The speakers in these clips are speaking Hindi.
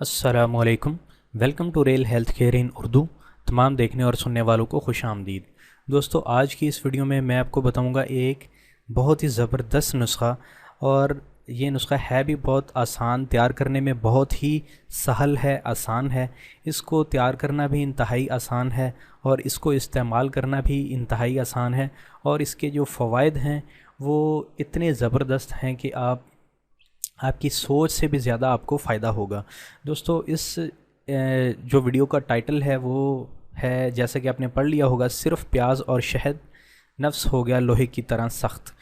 अस्सलामुअलैकुम। Welcome to rail health care in Urdu. तमाम देखने और सुनने वालों को खुश आमदीद। दोस्तों, आज की इस वीडियो में मैं आपको बताऊंगा एक बहुत ही ज़बरदस्त नुस्खा। और ये नुस्खा है भी बहुत आसान, तैयार करने में बहुत ही सहल है, आसान है। इसको तैयार करना भी इंतहाई आसान है और इसको इस्तेमाल करना भी इंतहाई आसान है। और इसके जो फ़वाइद हैं वो इतने ज़बरदस्त हैं कि आपकी सोच से भी ज़्यादा आपको फ़ायदा होगा। दोस्तों, इस जो वीडियो का टाइटल है वो है, जैसा कि आपने पढ़ लिया होगा, सिर्फ़ प्याज और शहद नफ्स हो गया लोहे की तरह सख्त।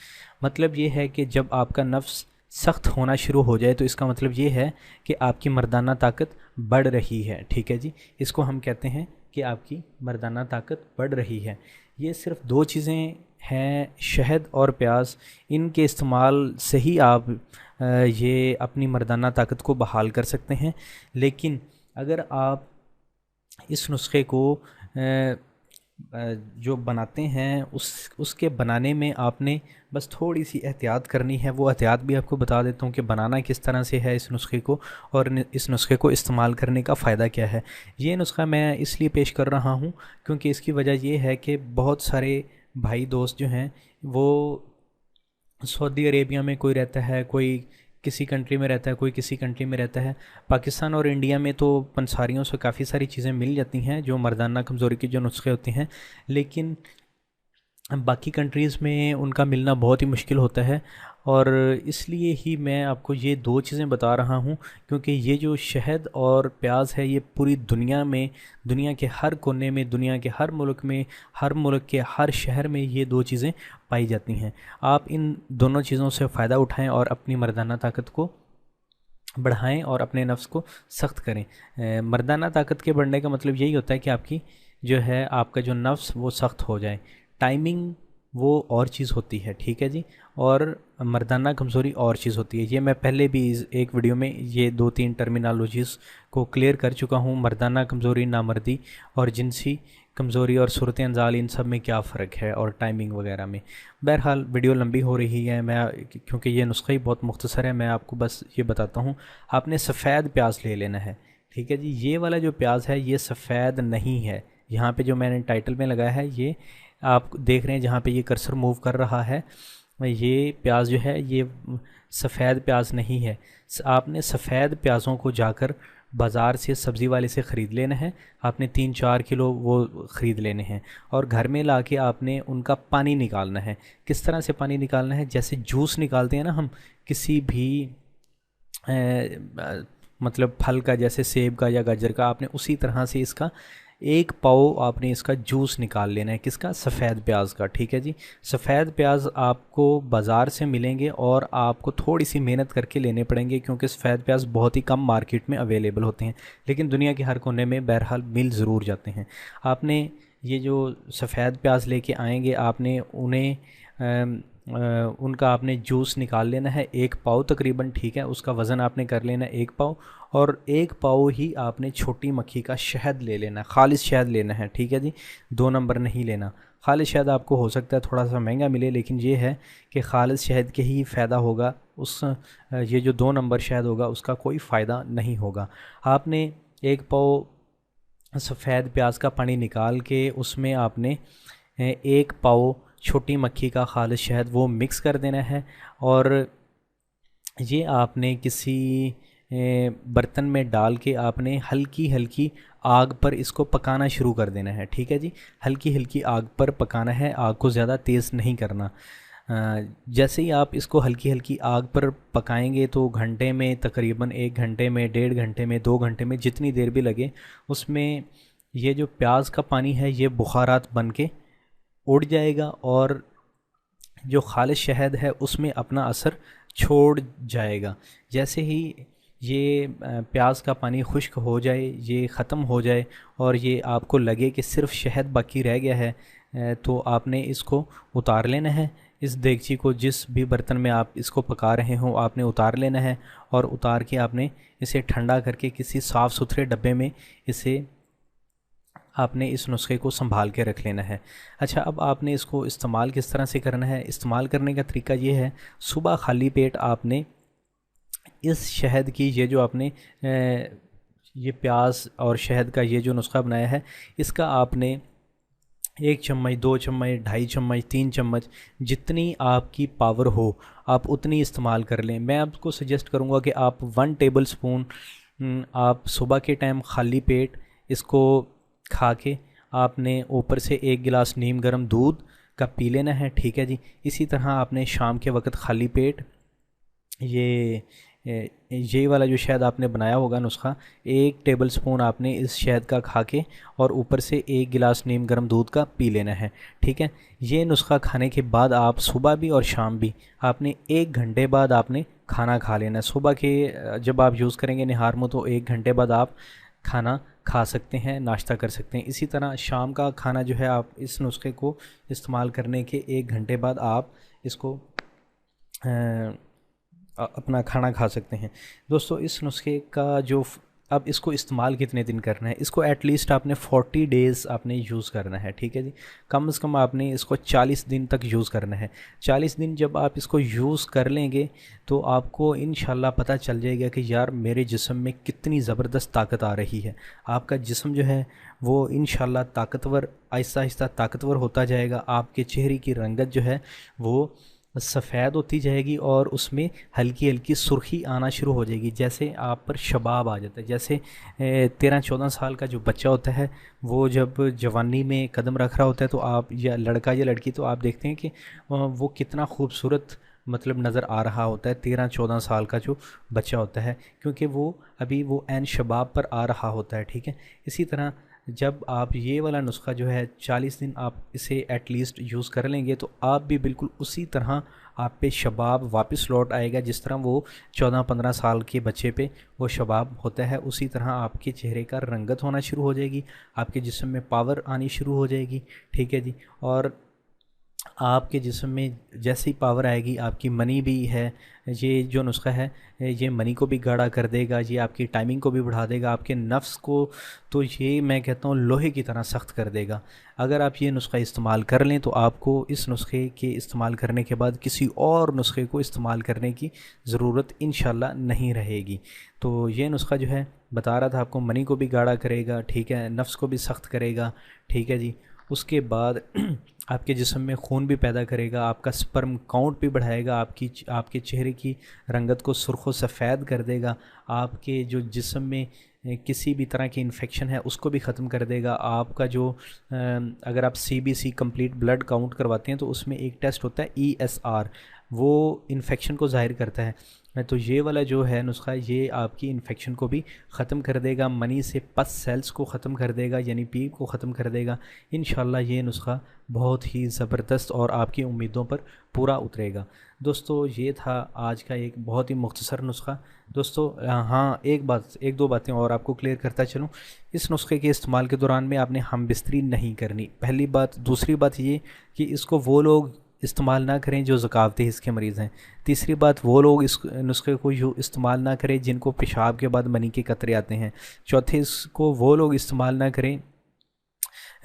मतलब ये है कि जब आपका नफ्स सख्त होना शुरू हो जाए तो इसका मतलब ये है कि आपकी मर्दाना ताकत बढ़ रही है। ठीक है जी, इसको हम कहते हैं कि आपकी मर्दाना ताकत बढ़ रही है। ये सिर्फ़ दो चीज़ें हैं, शहद और प्याज। इनके इस्तेमाल से ही आप ये अपनी मर्दाना ताकत को बहाल कर सकते हैं। लेकिन अगर आप इस नुस्खे को जो बनाते हैं उसके बनाने में आपने बस थोड़ी सी एहतियात करनी है। वो एहतियात भी आपको बता देता हूँ कि बनाना किस तरह से है इस नुस्खे को, और इस नुस्खे को इस्तेमाल करने का फ़ायदा क्या है। ये नुस्खा मैं इसलिए पेश कर रहा हूँ क्योंकि इसकी वजह ये है कि बहुत सारे भाई दोस्त जो हैं वो सऊदी अरेबिया में कोई रहता है, कोई किसी कंट्री में रहता है, कोई किसी कंट्री में रहता है। पाकिस्तान और इंडिया में तो पंसारियों से काफ़ी सारी चीज़ें मिल जाती हैं, जो मर्दाना कमज़ोरी के जो नुस्खे होते हैं। लेकिन बाकी कंट्रीज़ में उनका मिलना बहुत ही मुश्किल होता है। और इसलिए ही मैं आपको ये दो चीज़ें बता रहा हूँ, क्योंकि ये जो शहद और प्याज है ये पूरी दुनिया में, दुनिया के हर कोने में, दुनिया के हर मुल्क में, हर मुल्क के हर शहर में ये दो चीज़ें पाई जाती हैं। आप इन दोनों चीज़ों से फ़ायदा उठाएं और अपनी मर्दाना ताकत को बढ़ाएं और अपने नफ्स को सख्त करें। मर्दाना ताकत के बढ़ने का मतलब यही होता है कि आपकी जो है, आपका जो नफ्स वो सख्त हो जाए। टाइमिंग वो और चीज़ होती है, ठीक है जी। और मर्दाना कमज़ोरी और चीज़ होती है। ये मैं पहले भी इस एक वीडियो में ये दो तीन टर्मिनोलॉजीज़ को क्लियर कर चुका हूँ। मर्दाना कमज़ोरी, नामर्दी और जिनसी कमज़ोरी और सूरत अंजाल, इन सब में क्या फ़र्क है, और टाइमिंग वगैरह में। बहरहाल वीडियो लंबी हो रही है, मैं क्योंकि ये नुस्खा ही बहुत मुख्तसर है, मैं आपको बस ये बताता हूँ। आपने सफ़ेद प्याज ले लेना है, ठीक है जी। ये वाला जो प्याज है ये सफ़ेद नहीं है। यहाँ पे जो मैंने टाइटल में लगाया है, ये आप देख रहे हैं जहाँ पे ये कर्सर मूव कर रहा है, ये प्याज जो है ये सफ़ेद प्याज नहीं है। आपने सफ़ेद प्याज़ों को जाकर बाज़ार से, सब्ज़ी वाले से ख़रीद लेना है। आपने 3-4 किलो वो ख़रीद लेने हैं और घर में लाके आपने उनका पानी निकालना है। किस तरह से पानी निकालना है? जैसे जूस निकालते हैं ना हम किसी भी मतलब फल का, जैसे सेब का या गाजर का, आपने उसी तरह से इसका 1 पाव आपने इसका जूस निकाल लेना है। किसका? सफ़ेद प्याज का, ठीक है जी। सफ़ेद प्याज आपको बाज़ार से मिलेंगे और आपको थोड़ी सी मेहनत करके लेने पड़ेंगे, क्योंकि सफ़ेद प्याज बहुत ही कम मार्केट में अवेलेबल होते हैं, लेकिन दुनिया के हर कोने में बहरहाल मिल ज़रूर जाते हैं। आपने ये जो सफ़ेद प्याज लेके आएंगे, आपने उन्हें उनका आपने जूस निकाल लेना है, 1 पाव तकरीबन, ठीक है। उसका वज़न आपने कर लेना है 1 पाव, और 1 पाव ही आपने छोटी मक्खी का शहद ले लेना है, खालिश शहद लेना है, ठीक है जी। 2 नंबर नहीं लेना। खालिश शहद आपको हो सकता है थोड़ा सा महंगा मिले, लेकिन ये है कि खालिश शहद के ही फ़ायदा होगा, उस ये जो 2 नंबर शहद होगा उसका कोई फ़ायदा नहीं होगा। आपने 1 पाव सफ़ेद प्याज का पानी निकाल के उसमें आपने 1 पाव छोटी मक्खी का खालिश शहद वो मिक्स कर देना है, और ये आपने किसी बर्तन में डाल के आपने हल्की हल्की आग पर इसको पकाना शुरू कर देना है, ठीक है जी। हल्की हल्की आग पर पकाना है, आग को ज़्यादा तेज़ नहीं करना। जैसे ही आप इसको हल्की हल्की आग पर पकाएंगे तो घंटे में, तकरीबन 1 घंटे में, 1.5 घंटे में, 2 घंटे में, जितनी देर भी लगे, उसमें ये जो प्याज का पानी है ये बुखारात बन के उड़ जाएगा और जो खालिश शहद है उसमें अपना असर छोड़ जाएगा। जैसे ही ये प्याज का पानी खुश्क हो जाए, ये ख़त्म हो जाए और ये आपको लगे कि सिर्फ शहद बाकी रह गया है, तो आपने इसको उतार लेना है। इस देगची को, जिस भी बर्तन में आप इसको पका रहे हो, आपने उतार लेना है, और उतार के आपने इसे ठंडा करके किसी साफ़ सुथरे डब्बे में इसे आपने इस नुस्खे को संभाल के रख लेना है। अच्छा, अब आपने इसको इस्तेमाल किस तरह से करना है? इस्तेमाल करने का तरीका ये है, सुबह खाली पेट आपने इस शहद की, ये जो आपने ये प्याज और शहद का ये जो नुस्खा बनाया है, इसका आपने 1 चम्मच, 2 चम्मच, 2.5 चम्मच, 3 चम्मच, जितनी आपकी पावर हो आप उतनी इस्तेमाल कर लें। मैं आपको सजेस्ट करूँगा कि आप 1 टेबल स्पून आप सुबह के टाइम खाली पेट इसको खा के आपने ऊपर से 1 गिलास नीम गर्म दूध का पी लेना है, ठीक है जी। इसी तरह आपने शाम के वक्त खाली पेट ये वाला जो शहद आपने बनाया होगा नुस्खा, 1 टेबल स्पून आपने इस शहद का खा के और ऊपर से 1 गिलास नीम गर्म दूध का पी लेना है, ठीक है। ये नुस्खा खाने के बाद आप सुबह भी और शाम भी आपने 1 घंटे बाद आपने खाना खा लेना है। सुबह के जब आप यूज़ करेंगे निहार मुँह तो 1 घंटे बाद आप खाना खा सकते हैं, नाश्ता कर सकते हैं। इसी तरह शाम का खाना जो है आप इस नुस्खे को इस्तेमाल करने के 1 घंटे बाद आप इसको अपना खाना खा सकते हैं। दोस्तों इस नुस्खे का जो अब इसको इस्तेमाल कितने दिन करना है, इसको एटलीस्ट आपने 40 डेज़ आपने यूज़ करना है, ठीक है जी। कम से कम आपने इसको 40 दिन तक यूज़ करना है। 40 दिन जब आप इसको यूज़ कर लेंगे तो आपको इंशाल्लाह पता चल जाएगा कि यार मेरे जिस्म में कितनी ज़बरदस्त ताकत आ रही है। आपका जिस्म जो है वो इंशाल्लाह ताकतवर, आहिस्ता आहिस्ता ताकतवर होता जाएगा। आपके चेहरे की रंगत जो है वो सफ़ेद होती जाएगी और उसमें हल्की हल्की सुर्खी आना शुरू हो जाएगी। जैसे आप पर शबाब आ जाता है, जैसे 13-14 साल का जो बच्चा होता है वो जब जवानी में कदम रख रहा होता है तो आप, या लड़का या लड़की, तो आप देखते हैं कि वो कितना खूबसूरत मतलब नज़र आ रहा होता है 13-14 साल का जो बच्चा होता है, क्योंकि वो अभी वो ऐन शबाब पर आ रहा होता है, ठीक है। इसी तरह जब आप ये वाला नुस्खा जो है 40 दिन आप इसे एटलीस्ट यूज़ कर लेंगे तो आप भी बिल्कुल उसी तरह आप पे शबाब वापस लौट आएगा। जिस तरह वो 14-15 साल के बच्चे पे वो शबाब होता है, उसी तरह आपके चेहरे का रंगत होना शुरू हो जाएगी, आपके जिस्म में पावर आनी शुरू हो जाएगी, ठीक है जी। और आपके जिस्म में जैसी पावर आएगी, आपकी मनी भी है, ये जो नुस्खा है ये मनी को भी गाढ़ा कर देगा, ये आपकी टाइमिंग को भी बढ़ा देगा, आपके नफ्स को तो ये मैं कहता हूँ लोहे की तरह सख्त कर देगा। अगर आप ये नुस्खा इस्तेमाल कर लें तो आपको इस नुस्खे के इस्तेमाल करने के बाद किसी और नुस्खे को इस्तेमाल करने की ज़रूरत इंशाल्लाह नहीं रहेगी। तो ये नुस्खा जो है बता रहा था आपको, मनी को भी गाढ़ा करेगा, ठीक है, नफ्स को भी सख्त करेगा, ठीक है जी। उसके बाद आपके जिस्म में खून भी पैदा करेगा, आपका स्पर्म काउंट भी बढ़ाएगा, आपके चेहरे की रंगत को सुर्ख व सफ़ेद कर देगा, आपके जो जिस्म में किसी भी तरह की इन्फेक्शन है उसको भी ख़त्म कर देगा। आपका जो अगर आप CBC कंप्लीट ब्लड काउंट करवाते हैं तो उसमें एक टेस्ट होता है ESR, वो इन्फेक्शन को ज़ाहिर करता है। तो ये वाला जो है नुस्खा ये आपकी इन्फेक्शन को भी ख़त्म कर देगा, मनी से पस सेल्स को ख़त्म कर देगा, यानी पीप को ख़त्म कर देगा। इंशाल्लाह ये नुस्खा बहुत ही ज़बरदस्त और आपकी उम्मीदों पर पूरा उतरेगा। दोस्तों ये था आज का एक बहुत ही मुख्तसर नुस्खा। दोस्तों हाँ, एक दो बातें और आपको क्लियर करता चलूँ। इस नुस्खे के इस्तेमाल के दौरान में आपने हम बिस्तरी नहीं करनी, पहली बात। दूसरी बात ये कि इसको वो लोग इस्तेमाल ना करें जो ज़कावती हिस्स के मरीज़ हैं। तीसरी बात, वो लोग इस नुस्खे को इस्तेमाल ना करें जिनको पेशाब के बाद मनी के कतरे आते हैं। चौथे, इसको वो लोग इस्तेमाल ना करें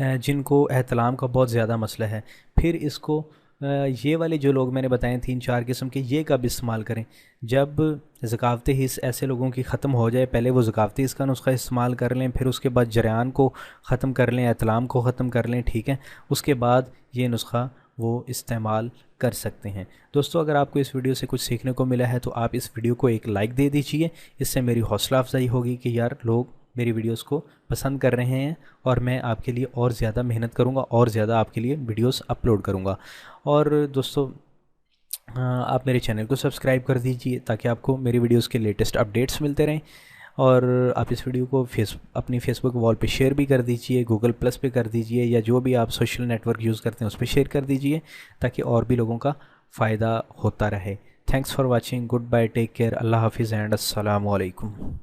जिनको एहतलाम का बहुत ज़्यादा मसला है। फिर इसको ये वाले जो लोग मैंने बताए 3-4 किस्म के, ये कब इस्तेमाल करें, जब ज़कावती हिस्स ऐसे लोगों की ख़त्म हो जाए। पहले वो ज़कावती हिस्स का नुस्खा इस्तेमाल कर लें, फिर उसके बाद जरियान को ख़त्म कर लें, एहतलाम को ख़त्म कर लें, ठीक है। उसके बाद ये नुस्खा वो इस्तेमाल कर सकते हैं। दोस्तों अगर आपको इस वीडियो से कुछ सीखने को मिला है तो आप इस वीडियो को एक लाइक दे दीजिए, इससे मेरी हौसला अफजाई होगी कि यार लोग मेरी वीडियोस को पसंद कर रहे हैं और मैं आपके लिए और ज़्यादा मेहनत करूंगा और ज़्यादा आपके लिए वीडियोस अपलोड करूंगा। और दोस्तों आप मेरे चैनल को सब्सक्राइब कर दीजिए ताकि आपको मेरी वीडियोस के लेटेस्ट अपडेट्स मिलते रहें। और आप इस वीडियो को अपनी फेसबुक वॉल पे शेयर भी कर दीजिए, गूगल प्लस पे कर दीजिए, या जो भी आप सोशल नेटवर्क यूज़ करते हैं उस पर शेयर कर दीजिए ताकि और भी लोगों का फ़ायदा होता रहे। Thanks for watching, good bye, take care, अल्लाह हाफिज़ एंड अस्सलामु अलैकुम।